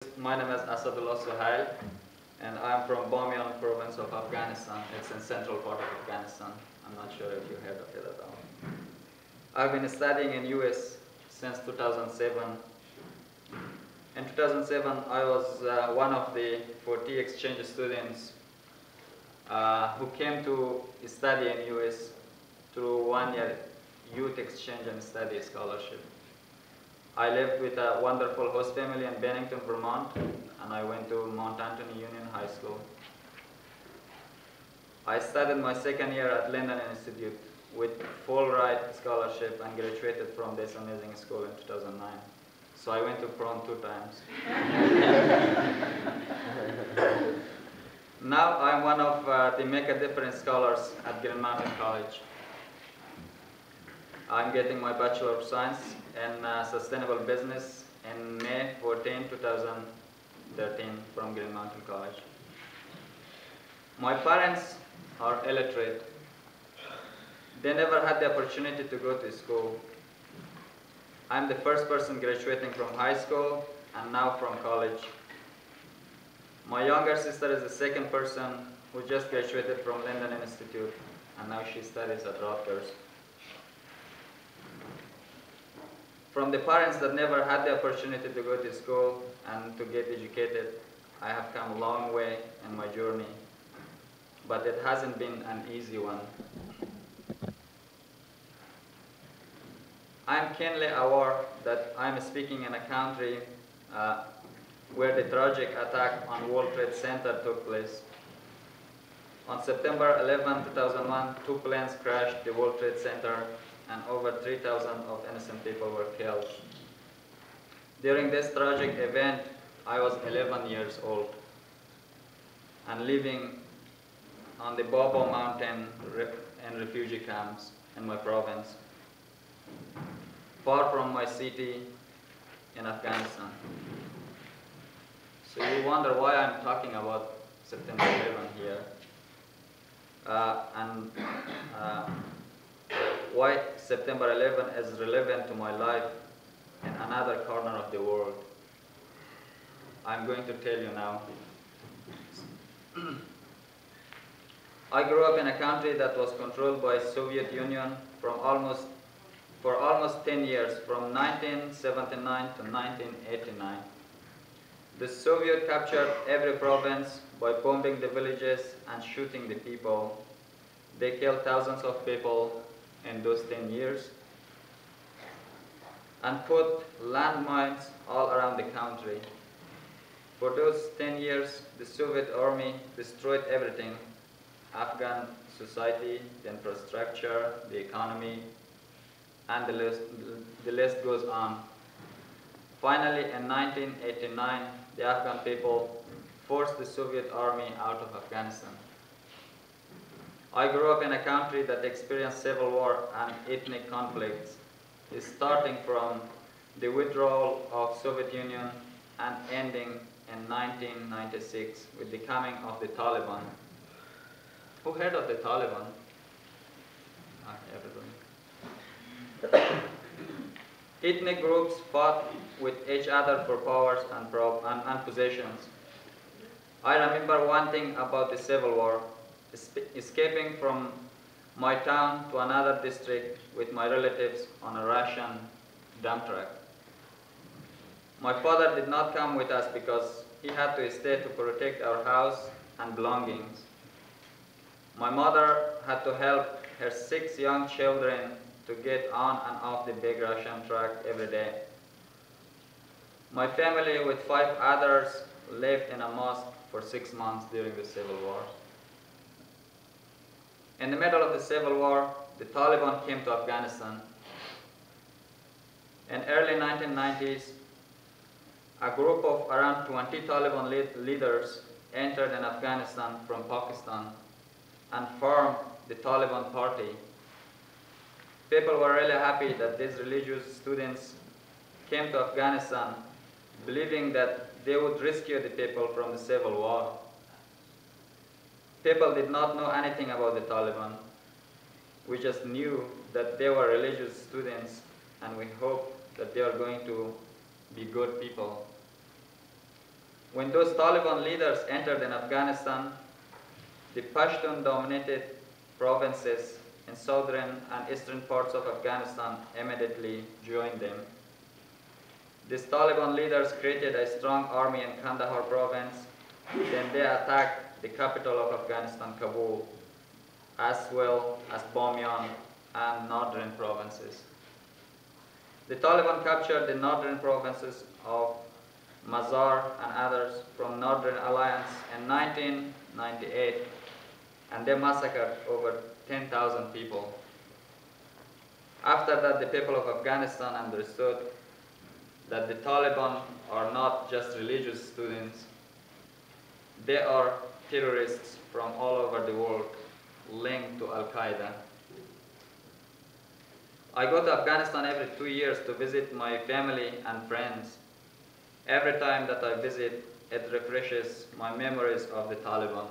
My name is Asadullah Sokal, and I'm from Bamiyan province of Afghanistan. It's in central part of Afghanistan. I'm not sure if you heard of it at all. I've been studying in US since 2007. In 2007, I was one of the 40 exchange students who came to study in US through 1 year youth exchange and study scholarship. I lived with a wonderful host family in Bennington, Vermont, and I went to Mount Anthony Union High School. I studied my second year at London Institute with full ride scholarship and graduated from this amazing school in 2009. So I went to prom 2 times. Now I'm one of the Make a Difference scholars at Green Mountain College. I'm getting my Bachelor of Science in Sustainable Business in May 14, 2013 from Green Mountain College. My parents are illiterate. They never had the opportunity to go to school. I'm the first person graduating from high school and now from college. My younger sister is the second person who just graduated from London Institute and now she studies at Rutgers. From the parents that never had the opportunity to go to school and to get educated, I have come a long way in my journey, but it hasn't been an easy one. I'm keenly aware that I'm speaking in a country where the tragic attack on World Trade Center took place. On September 11, 2001, 2 planes crashed the World Trade Center and over 3,000 of innocent people were killed. During this tragic event, I was 11 years old and living on the Bobo Mountain in refugee camps in my province, far from my city in Afghanistan. So you wonder why I'm talking about September 11 here. Why September 11 is relevant to my life in another corner of the world. I'm going to tell you now. I grew up in a country that was controlled by Soviet Union for almost 10 years, from 1979 to 1989. The Soviet captured every province by bombing the villages and shooting the people. They killed thousands of people in those 10 years and put landmines all around the country. For those 10 years, the Soviet army destroyed everything: Afghan society, the infrastructure, the economy, and the list goes on. Finally, in 1989, the Afghan people forced the Soviet army out of Afghanistan. I grew up in a country that experienced civil war and ethnic conflicts, starting from the withdrawal of Soviet Union and ending in 1996 with the coming of the Taliban. Who heard of the Taliban? Everybody. Ethnic groups fought with each other for powers and possessions. I remember one thing about the Civil War: escaping from my town to another district with my relatives on a Russian dump truck. My father did not come with us because he had to stay to protect our house and belongings. My mother had to help her 6 young children to get on and off the big Russian truck every day. My family with 5 others lived in a mosque for 6 months during the Civil War. In the middle of the Civil War, the Taliban came to Afghanistan. In early 1990s, a group of around 20 Taliban leaders entered in Afghanistan from Pakistan and formed the Taliban Party. People were really happy that these religious students came to Afghanistan believing that they would rescue the people from the Civil War. People did not know anything about the Taliban. We just knew that they were religious students and we hoped that they are going to be good people. When those Taliban leaders entered in Afghanistan, the Pashtun-dominated provinces in southern and eastern parts of Afghanistan immediately joined them. These Taliban leaders created a strong army in Kandahar province. Then they attacked the capital of Afghanistan, Kabul, as well as Bamyan and northern provinces. The Taliban captured the northern provinces of Mazar and others from Northern Alliance in 1998, and they massacred over 10,000 people. After that, the people of Afghanistan understood that the Taliban are not just religious students, they are terrorists from all over the world linked to Al-Qaeda. I go to Afghanistan every 2 years to visit my family and friends. Every time that I visit, it refreshes my memories of the Taliban.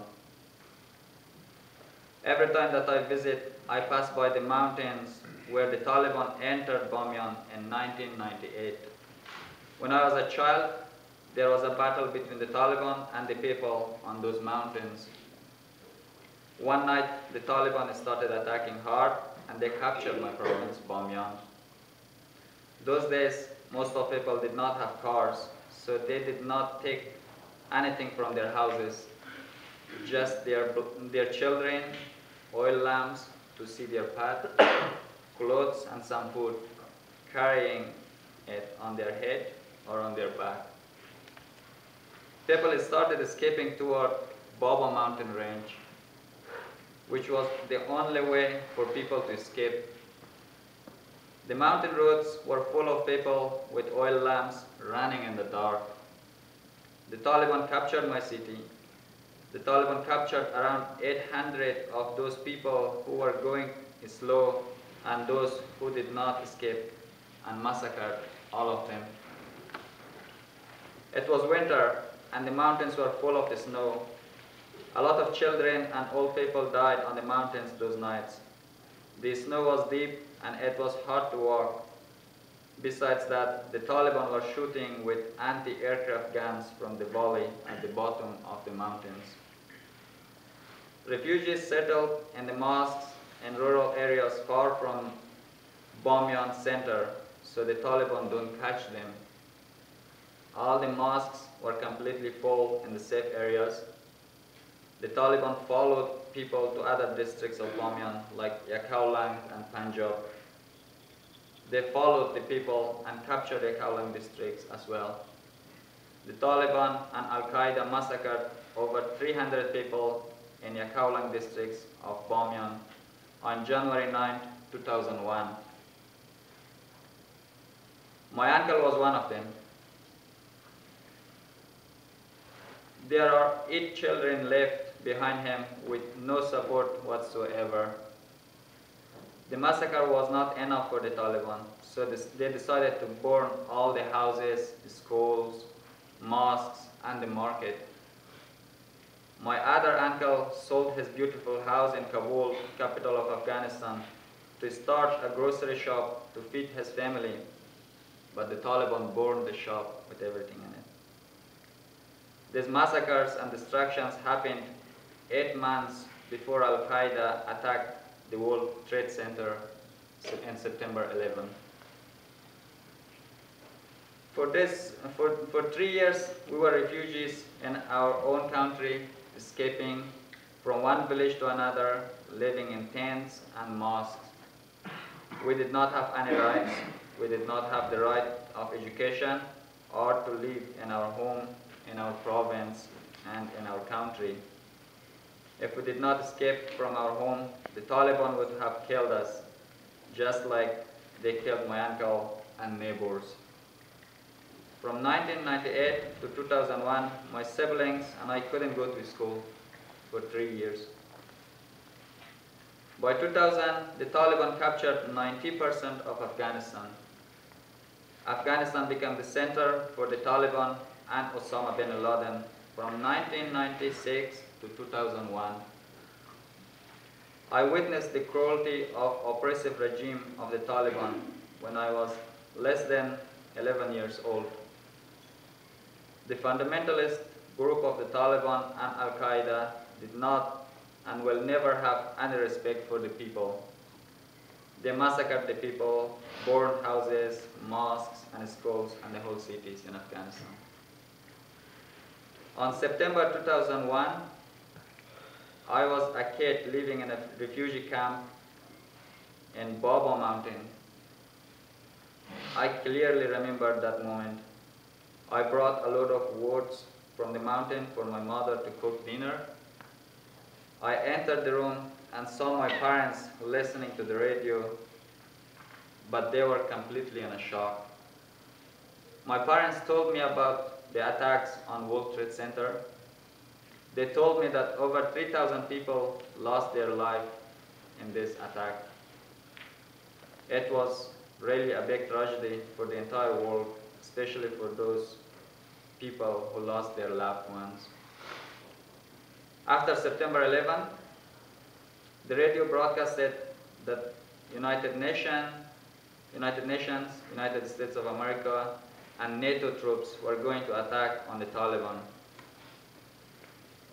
Every time that I visit, I pass by the mountains where the Taliban entered Bamyan in 1998. When I was a child, there was a battle between the Taliban and the people on those mountains. One night, the Taliban started attacking hard and they captured my province, Bamyan. Those days, most of people did not have cars, so they did not take anything from their houses, just their children, oil lamps to see their path, clothes and some food, carrying it on their head or on their back. People started escaping toward Baba mountain range, which was the only way for people to escape. The mountain roads were full of people with oil lamps running in the dark. The Taliban captured my city. The Taliban captured around 800 of those people who were going slow and those who did not escape, and massacred all of them. It was winter and the mountains were full of the snow. A lot of children and old people died on the mountains those nights. The snow was deep and it was hard to walk. Besides that, the Taliban were shooting with anti-aircraft guns from the valley at the bottom of the mountains. Refugees settled in the mosques in rural areas far from Bamyan center, so the Taliban don't catch them. All the mosques were completely full in the safe areas. The Taliban followed people to other districts of Bamyan like Yakaulang and Punjab. They followed the people and captured Yakaulang districts as well. The Taliban and Al-Qaeda massacred over 300 people in Yakaulang districts of Bamyan on January 9, 2001. My uncle was one of them. There are 8 children left behind him with no support whatsoever. The massacre was not enough for the Taliban, so they decided to burn all the houses, the schools, mosques, and the market. My other uncle sold his beautiful house in Kabul, capital of Afghanistan, to start a grocery shop to feed his family, but the Taliban burned the shop with everything in it. These massacres and destructions happened 8 months before Al-Qaeda attacked the World Trade Center in September 11. For 3 years, we were refugees in our own country, escaping from one village to another, living in tents and mosques. We did not have any rights. We did not have the right of education or to live in our home, in our province, and in our country. If we did not escape from our home, the Taliban would have killed us, just like they killed my uncle and neighbors. From 1998 to 2001, my siblings and I couldn't go to school for 3 years. By 2000, the Taliban captured 90% of Afghanistan. Afghanistan became the center for the Taliban and Osama bin Laden from 1996 to 2001. I witnessed the cruelty of oppressive regime of the Taliban when I was less than 11 years old. The fundamentalists group of the Taliban and Al-Qaeda did not and will never have any respect for the people. They massacred the people, burned houses, mosques, and schools, and the whole cities in Afghanistan. On September 2001, I was a kid living in a refugee camp in Baba Mountain. I clearly remember that moment. I brought a load of wood from the mountain for my mother to cook dinner. I entered the room and saw my parents listening to the radio, but they were completely in a shock. My parents told me about the attacks on World Trade Center. They told me that over 3,000 people lost their life in this attack. It was really a big tragedy for the entire world, especially for those people who lost their loved ones. After September 11, the radio broadcasted that United Nations, United States of America, and NATO troops were going to attack on the Taliban.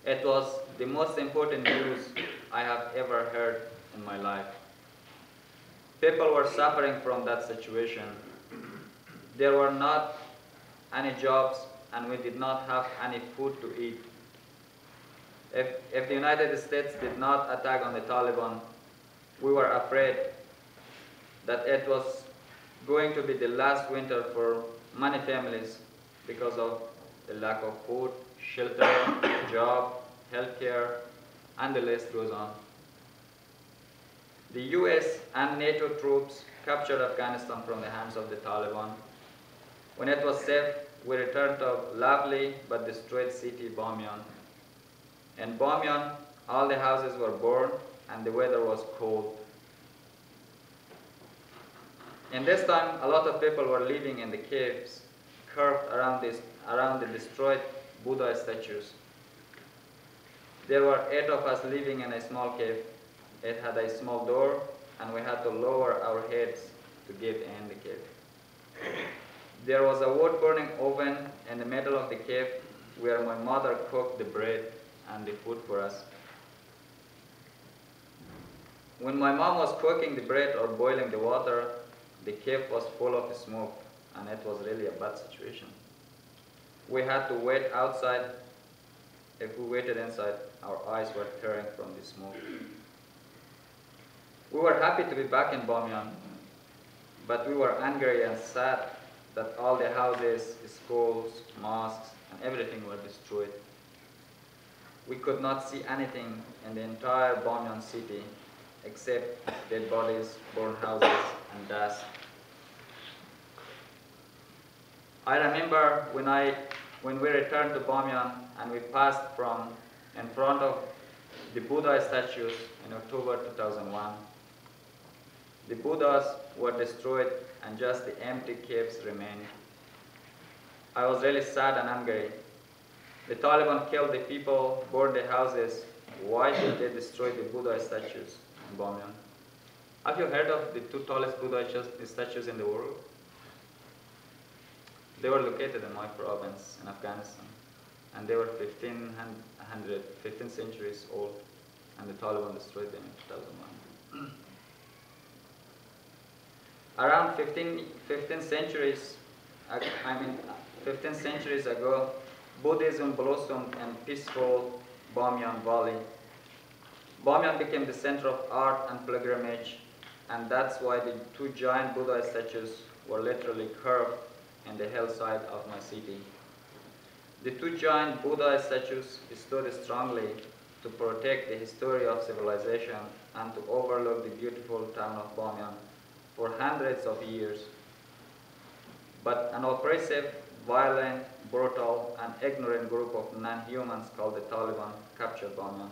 It was the most important news I have ever heard in my life. People were suffering from that situation. There were not any jobs, and we did not have any food to eat. If the United States did not attack on the Taliban, we were afraid that it was going to be the last winter for many families because of the lack of food, shelter, job, healthcare, and the list goes on. The US and NATO troops captured Afghanistan from the hands of the Taliban. When it was safe, we returned to lovely but destroyed city Bamyan. In Bamyan, all the houses were burned and the weather was cold. In this time, a lot of people were living in the caves curved around the destroyed Buddha statues. There were 8 of us living in a small cave. It had a small door, and we had to lower our heads to get in the cave. There was a wood-burning oven in the middle of the cave where my mother cooked the bread and the food for us. When my mom was cooking the bread or boiling the water, the cave was full of smoke, and it was really a bad situation. We had to wait outside. If we waited inside, our eyes were tearing from the smoke. We were happy to be back in Bamyan, but we were angry and sad that all the houses, schools, mosques, and everything were destroyed. We could not see anything in the entire Bamyan city except dead bodies, burned houses, and dust. I remember when we returned to Bamyan and we passed from in front of the Buddha statues in October 2001. The Buddhas were destroyed and just the empty caves remained. I was really sad and angry. The Taliban killed the people, burned the houses. Why did they destroy the Buddha statues in Bamyan? Have you heard of the 2 tallest Buddha statues in the world? They were located in my province in Afghanistan, and they were 15 centuries old, and the Taliban destroyed them in 2001. Around 15 centuries ago, Buddhism blossomed in peaceful Bamyan Valley. Bamyan became the center of art and pilgrimage, and that's why the 2 giant Buddha statues were literally carved in the hillside of my city. The 2 giant Buddha statues stood strongly to protect the history of civilization and to overlook the beautiful town of Bamyan for hundreds of years. But an oppressive, violent, brutal, and ignorant group of non-humans called the Taliban captured Bamyan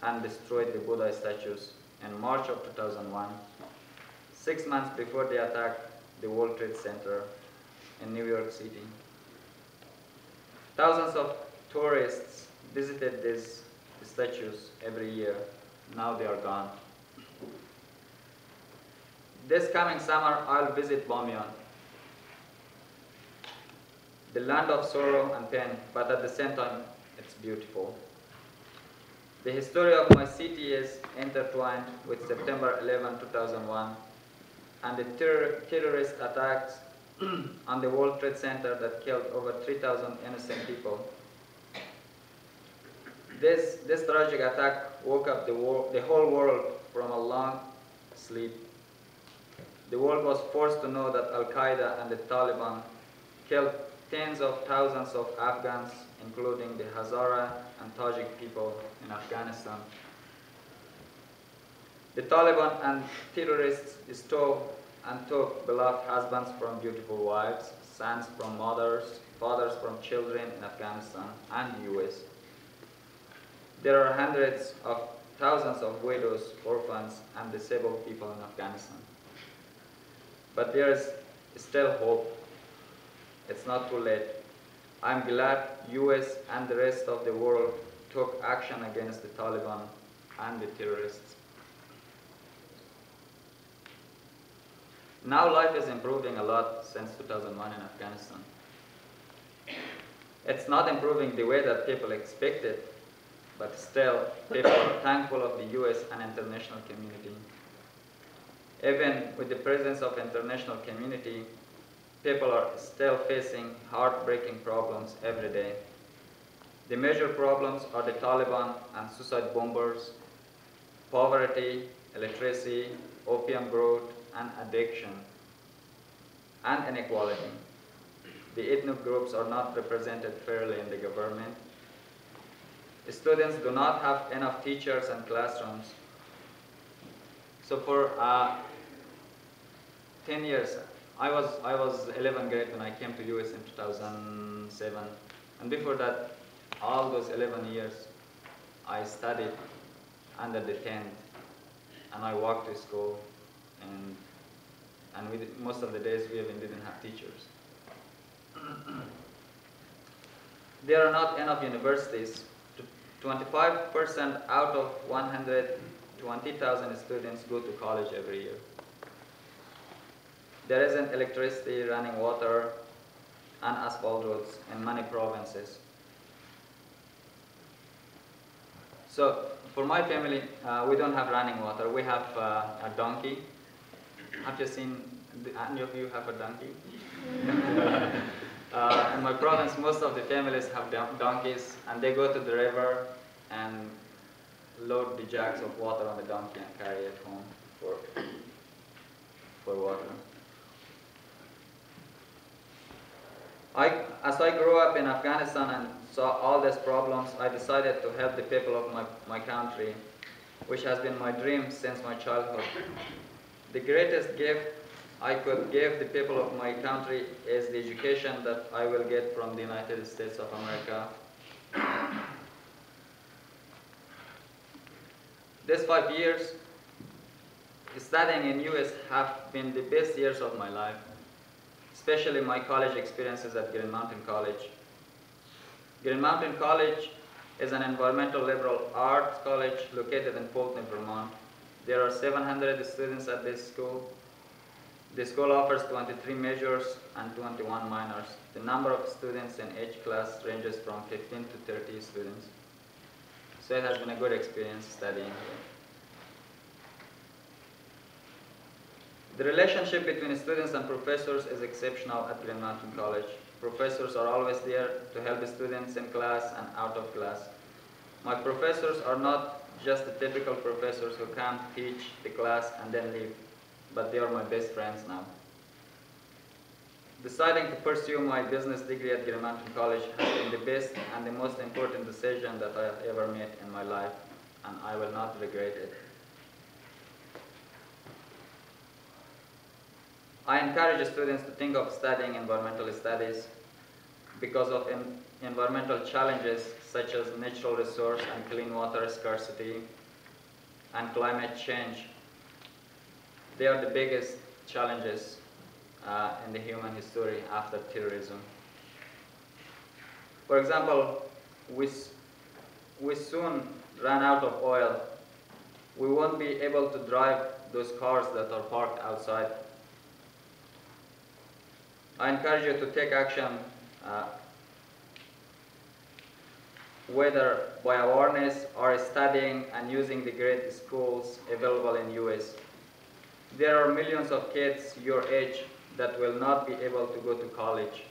and destroyed the Buddha statues in March of 2001, 6 months before they attacked the World Trade Center in New York City. Thousands of tourists visited these statues every year. Now they are gone. This coming summer, I'll visit Bamyan. the land of sorrow and pain, but at the same time, it's beautiful. The history of my city is intertwined with September 11, 2001, and the terrorist attacks on the World Trade Center that killed over 3,000 innocent people. This tragic attack woke up the whole world from a long sleep. The world was forced to know that Al-Qaeda and the Taliban killed tens of thousands of Afghans, including the Hazara and Tajik people in Afghanistan. The Taliban and terrorists stole and took beloved husbands from beautiful wives, sons from mothers, fathers from children in Afghanistan and the US. There are hundreds of thousands of widows, orphans, and disabled people in Afghanistan. But there is still hope. It's not too late. I'm glad US and the rest of the world took action against the Taliban and the terrorists. Now life is improving a lot since 2001 in Afghanistan. It's not improving the way that people expected, but still people are thankful of the US and international community. Even with the presence of international community, people are still facing heartbreaking problems every day. The major problems are the Taliban and suicide bombers, poverty, illiteracy, opium growth, and addiction, and inequality. The ethnic groups are not represented fairly in the government. The students do not have enough teachers and classrooms. So for 10 years, I was 11th grade when I came to US in 2007, and before that, all those 11 years, I studied under the tent, and I walked to school, and most of the days we even didn't have teachers. There are not enough universities. 25% out of 120,000 students go to college every year. There isn't electricity, running water, and asphalt roads in many provinces. So for my family, we don't have running water. We have a donkey. Have you seen, any of you have a donkey? In my province, most of the families have donkeys, and they go to the river and load the jugs of water on the donkey and carry it home for water. As I grew up in Afghanistan and saw all these problems, I decided to help the people of my country, which has been my dream since my childhood. The greatest gift I could give the people of my country is the education that I will get from the United States of America. These 5 years studying in US have been the best years of my life, especially my college experiences at Green Mountain College. Green Mountain College is an environmental liberal arts college located in Fulton, Vermont. There are 700 students at this school. The school offers 23 majors and 21 minors. The number of students in each class ranges from 15 to 30 students. So it has been a good experience studying here. The relationship between students and professors is exceptional at Green Mountain College. Professors are always there to help the students in class and out of class. My professors are not just the typical professors who come teach the class and then leave, but they are my best friends now. Deciding to pursue my business degree at Green Mountain College has been the best and the most important decision that I have ever made in my life, and I will not regret it. I encourage students to think of studying environmental studies because of environmental challenges such as natural resource and clean water scarcity and climate change. They are the biggest challenges in the human history after terrorism. For example, we soon run out of oil. We won't be able to drive those cars that are parked outside. I encourage you to take action uh, whether by awareness or studying and using the great schools available in US. There are millions of kids your age that will not be able to go to college.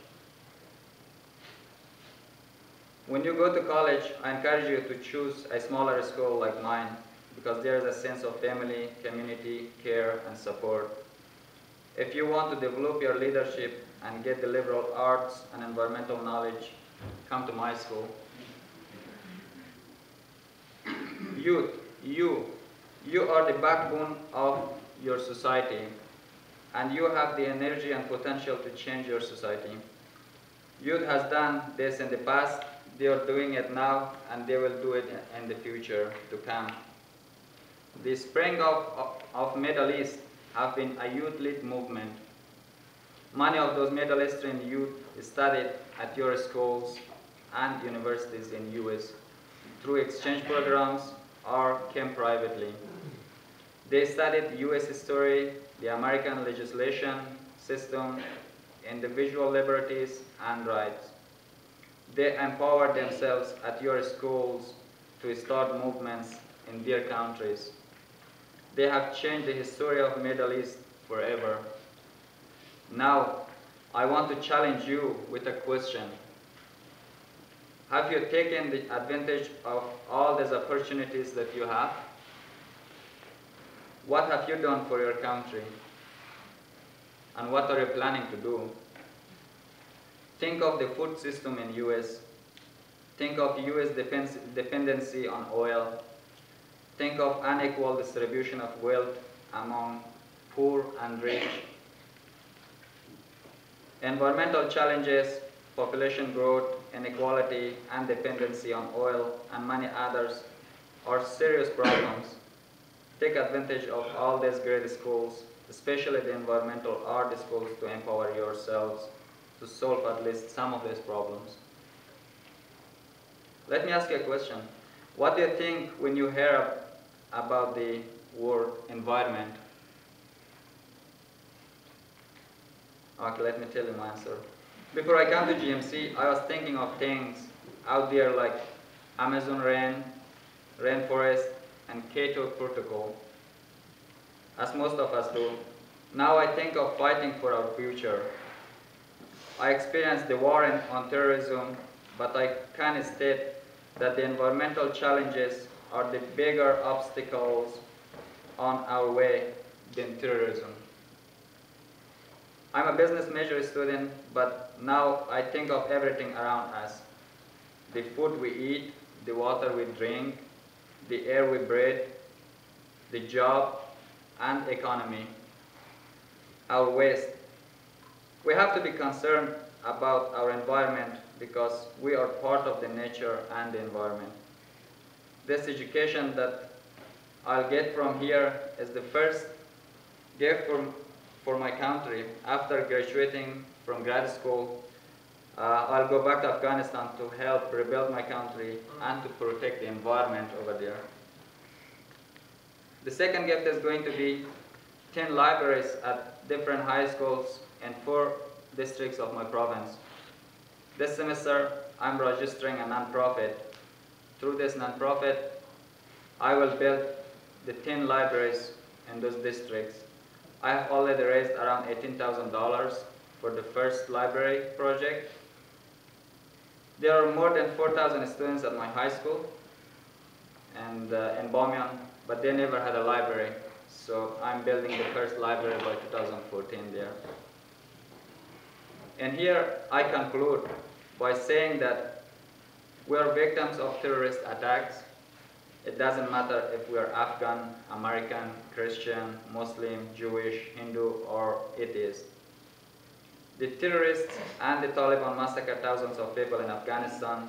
When you go to college, I encourage you to choose a smaller school like mine because there is a sense of family, community, care, and support. If you want to develop your leadership and get the liberal arts and environmental knowledge, come to my school. Youth, you are the backbone of your society, and you have the energy and potential to change your society. Youth has done this in the past, they are doing it now, and they will do it in the future to come. The spring of Middle East have been a youth-led movement. Many of those Middle Eastern youth studied at your schools and universities in US through exchange programs or came privately. They studied US history, the American legislation system, individual liberties and rights. They empowered themselves at your schools to start movements in their countries. They have changed the history of Middle East forever. Now, I want to challenge you with a question. Have you taken the advantage of all these opportunities that you have? What have you done for your country? And what are you planning to do? Think of the food system in US. Think of US dependency on oil. Think of unequal distribution of wealth among poor and rich. Environmental challenges, population growth, inequality, and dependency on oil, and many others are serious problems. Take advantage of all these great schools, especially the environmental art schools, to empower yourselves to solve at least some of these problems. Let me ask you a question. What do you think when you hear about the word environment? Okay, let me tell you my answer. Before I came to GMC, I was thinking of things out there like Amazon rainforest, and Kyoto Protocol, as most of us do. Now I think of fighting for our future. I experienced the war on terrorism, but I can state that the environmental challenges are the bigger obstacles on our way than terrorism. I'm a business major student, but now I think of everything around us. The food we eat, the water we drink, the air we breathe, the job and economy, our waste. We have to be concerned about our environment because we are part of the nature and the environment. This education that I'll get from here is the first gift for my country. After graduating from grad school, I'll go back to Afghanistan to help rebuild my country and to protect the environment over there. The second gift is going to be 10 libraries at different high schools in 4 districts of my province. This semester, I'm registering a nonprofit. Through this nonprofit, I will build the 10 libraries in those districts. I have already raised around $18,000 for the first library project. There are more than 4,000 students at my high school and in Bomian, but they never had a library. So I'm building the first library by 2014 there. And here I conclude by saying that we are victims of terrorist attacks. It doesn't matter if we are Afghan, American, Christian, Muslim, Jewish, Hindu, or atheist. The terrorists and the Taliban massacred thousands of people in Afghanistan,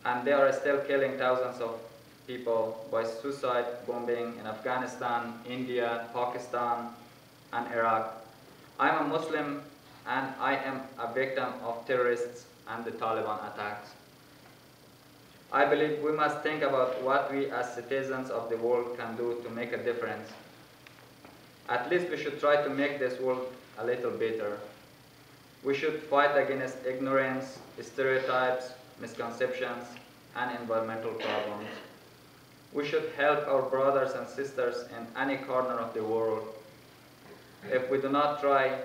and they are still killing thousands of people by suicide bombing in Afghanistan, India, Pakistan, and Iraq. I'm a Muslim, and I am a victim of terrorists and the Taliban attacks. I believe we must think about what we as citizens of the world can do to make a difference. At least we should try to make this world a little better. We should fight against ignorance, stereotypes, misconceptions, and environmental problems. We should help our brothers and sisters in any corner of the world. If we do not try,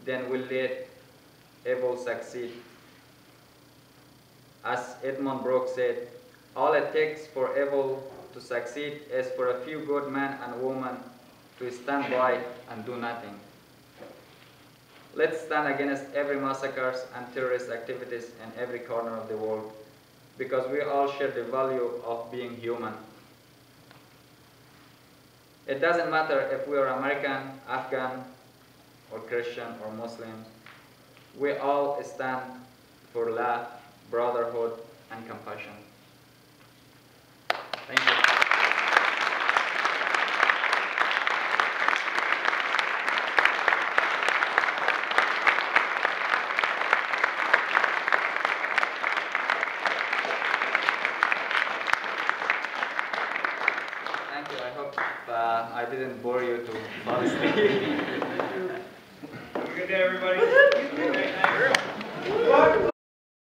then we'll let evil succeed. As Edmund Burke said, all it takes for evil to succeed is for a few good men and women to stand by and do nothing. Let's stand against every massacres and terrorist activities in every corner of the world, because we all share the value of being human. It doesn't matter if we are American, Afghan, or Christian, or Muslim. We all stand for love, brotherhood, and compassion. Thank you. Thank you. I hope I didn't bore you to fall asleep. Have a good day, everybody. Good night.